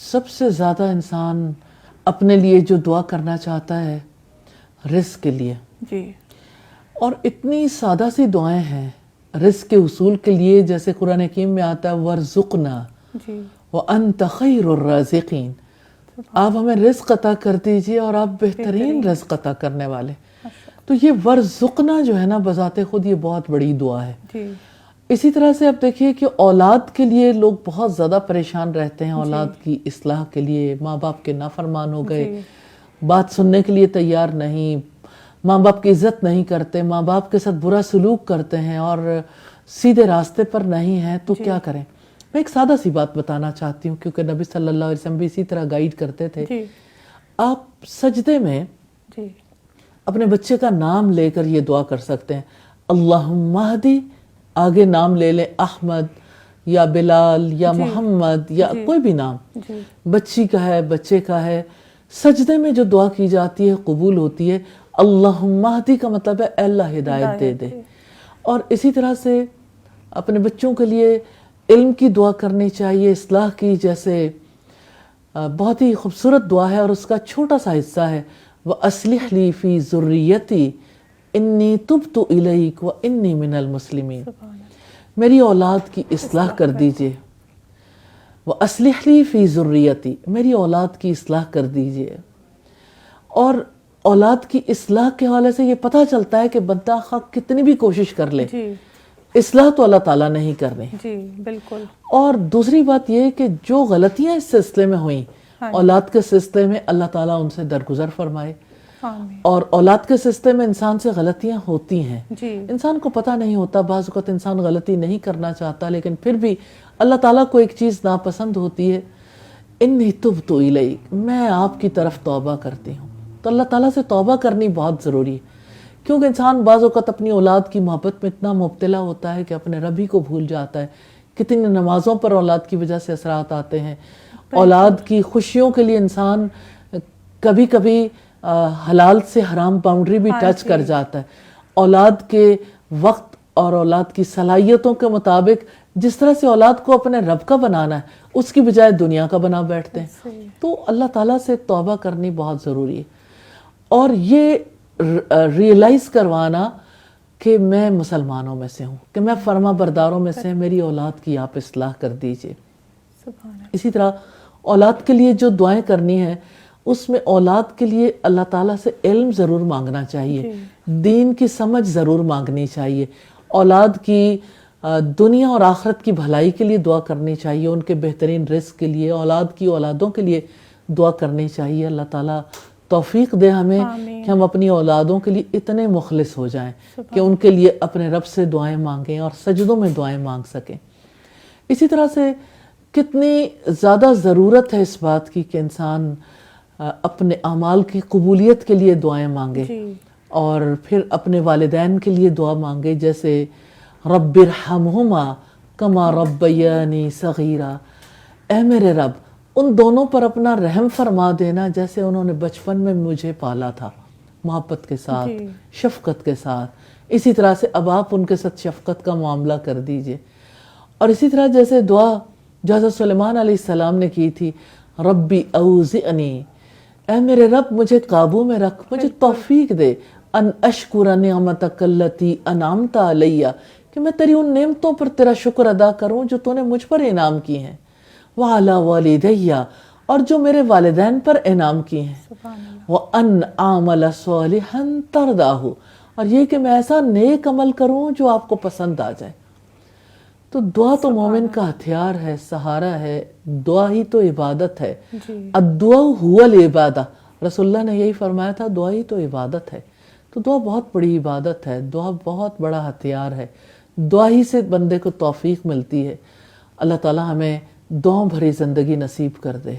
سب سے زیادہ انسان اپنے لیے جو دعا کرنا چاہتا ہے رزق کے لیے، جی، اور اتنی سادہ سی دعائیں ہیں رزق کے حصول کے لیے، جیسے قرآن حکیم میں آتا ہے وَارْزُقْنَا جی، وَأَنْتَ خَيْرُ الرَّازِقِينَ، آپ ہمیں رزق عطا کر دیجئے اور آپ بہترین رزق عطا کرنے والے۔ تو یہ وَارْزُقْنَا جو ہے نا بذات خود یہ بہت بڑی دعا ہے۔ جی، اسی طرح سے آپ دیکھیے کہ اولاد کے لیے لوگ بہت زیادہ پریشان رہتے ہیں، اولاد کی اصلاح کے لیے، ماں باپ کے نافرمان ہو گئے، بات سننے کے لیے تیار نہیں، ماں باپ کی عزت نہیں کرتے، ماں باپ کے ساتھ برا سلوک کرتے ہیں اور سیدھے راستے پر نہیں ہیں، تو کیا کریں؟ میں ایک سادہ سی بات بتانا چاہتی ہوں، کیونکہ نبی صلی اللہ علیہ وسلم بھی اسی طرح گائیڈ کرتے تھے۔ آپ سجدے میں اپنے بچے کا نام لے کر یہ دعا کر سکتے ہیں، اللہم اہدی، آگے نام لے لیں، احمد یا بلال یا محمد یا کوئی بھی نام، بچی کا ہے، بچے کا ہے۔ سجدے میں جو دعا کی جاتی ہے قبول ہوتی ہے۔ اللہم اہدی کا مطلب ہے اے اللہ ہدایت دے دے۔ اور اسی طرح سے اپنے بچوں کے لیے علم کی دعا کرنی چاہیے، اصلاح کی، جیسے بہت ہی خوبصورت دعا ہے اور اس کا چھوٹا سا حصہ ہے، وَأَصْلِحْ لِي فِي ذُرِّيَّتِي إِنِّي تُبْتُ إِلَيْكَ وَإِنِّي مِنَ الْمُسْلِمِينَ، میری اولاد کی اصلاح کر دیجئے۔ وَأَصْلِحْ لِي فِي ذُرِّيَّتِي، میری اولاد کی اصلاح کر دیجئے۔ اور اولاد کی اصلاح کے حوالے سے یہ پتہ چلتا ہے کہ بندہ خواہ کتنی بھی کوشش کر لے، اصلاح تو اللہ تعالیٰ نہیں کرنی۔ جی بالکل۔ اور دوسری بات یہ کہ جو غلطیاں اس سلسلے میں ہوئیں اولاد کے سلسلے میں، اللہ تعالیٰ ان سے درگزر فرمائے۔ اور اولاد کے سلسلے میں انسان سے غلطیاں ہوتی ہیں، انسان کو پتہ نہیں ہوتا، بعض اوقات انسان غلطی نہیں کرنا چاہتا، لیکن پھر بھی اللہ تعالیٰ کو ایک چیز ناپسند ہوتی ہے، انی تبت الیک، میں آپ کی طرف توبہ کرتی ہوں۔ تو اللہ تعالیٰ سے توبہ کرنی بہت ضروری ہے، کیونکہ انسان بعض اوقات اپنی اولاد کی محبت میں اتنا مبتلا ہوتا ہے کہ اپنے رب ہی کو بھول جاتا ہے۔ کتنی نمازوں پر اولاد کی وجہ سے اثرات آتے ہیں، اولاد کی خوشیوں کے لیے انسان کبھی کبھی حلال سے حرام باؤنڈری بھی ٹچ کر جاتا ہے۔ اولاد کے وقت اور اولاد کی صلاحیتوں کے مطابق جس طرح سے اولاد کو اپنے رب کا بنانا ہے، اس کی بجائے دنیا کا بنا بیٹھتے ہیں۔ تو اللہ تعالیٰ سے توبہ کرنی بہت ضروری ہے، اور یہ ریئلائز کروانا کہ میں مسلمانوں میں سے ہوں، کہ میں فرما برداروں میں سے، میری اولاد کی آپ اصلاح کر دیجئے۔ اسی طرح اولاد کے لیے جو دعائیں کرنی ہیں، اس میں اولاد کے لیے اللہ تعالیٰ سے علم ضرور مانگنا چاہیے، دین کی سمجھ ضرور مانگنی چاہیے، اولاد کی دنیا اور آخرت کی بھلائی کے لیے دعا کرنی چاہیے، ان کے بہترین رزق کے لیے، اولاد کی اولادوں کے لیے دعا کرنی چاہیے۔ اللہ تعالیٰ توفیق دے ہمیں کہ ہم اپنی اولادوں کے لیے اتنے مخلص ہو جائیں کہ ان کے لیے اپنے رب سے دعائیں مانگیں اور سجدوں میں دعائیں مانگ سکیں۔ اسی طرح سے کتنی زیادہ ضرورت ہے اس بات کی کہ انسان اپنے اعمال کی قبولیت کے لیے دعائیں مانگے، اور پھر اپنے والدین کے لیے دعا مانگے، جیسے رب ارحمہما کما ربیانی صغیرا، اے میرے رب ان دونوں پر اپنا رحم فرما دینا جیسے انہوں نے بچپن میں مجھے پالا تھا، محبت کے ساتھ، شفقت کے ساتھ۔ اسی طرح سے اب آپ ان کے ساتھ شفقت کا معاملہ کر دیجئے۔ اور اسی طرح جیسے دعا جو حضرت سلیمان علیہ السلام نے کی تھی، ربی اوزعنی، اے میرے رب مجھے قابو میں رکھ، مجھے توفیق دے، ان اشکر نعمتک التی انعمت علیہ، کہ میں تیری ان نعمتوں پر تیرا شکر ادا کروں جو تو نے مجھ پر انعام کی ہیں، وعلی والدیہ، اور جو میرے والدین پر انعام کی ہیں، وان اعمل صالحا ترضاہ، اور یہ کہ میں ایسا نیک عمل کروں جو آپ کو پسند آ جائے۔ تو دعا تو مومن کا ہتھیار ہے، سہارا ہے، دعا ہی تو عبادت ہے۔ الدعاء هو العبادہ، رسول اللہ نے یہی فرمایا تھا، دعا ہی تو عبادت ہے۔ تو دعا بہت بڑی عبادت ہے، دعا بہت بڑا ہتھیار ہے، دعا ہی سے بندے کو توفیق ملتی ہے۔ اللہ تعالی ہمیں دعاؤں بھری زندگی نصیب کر دے۔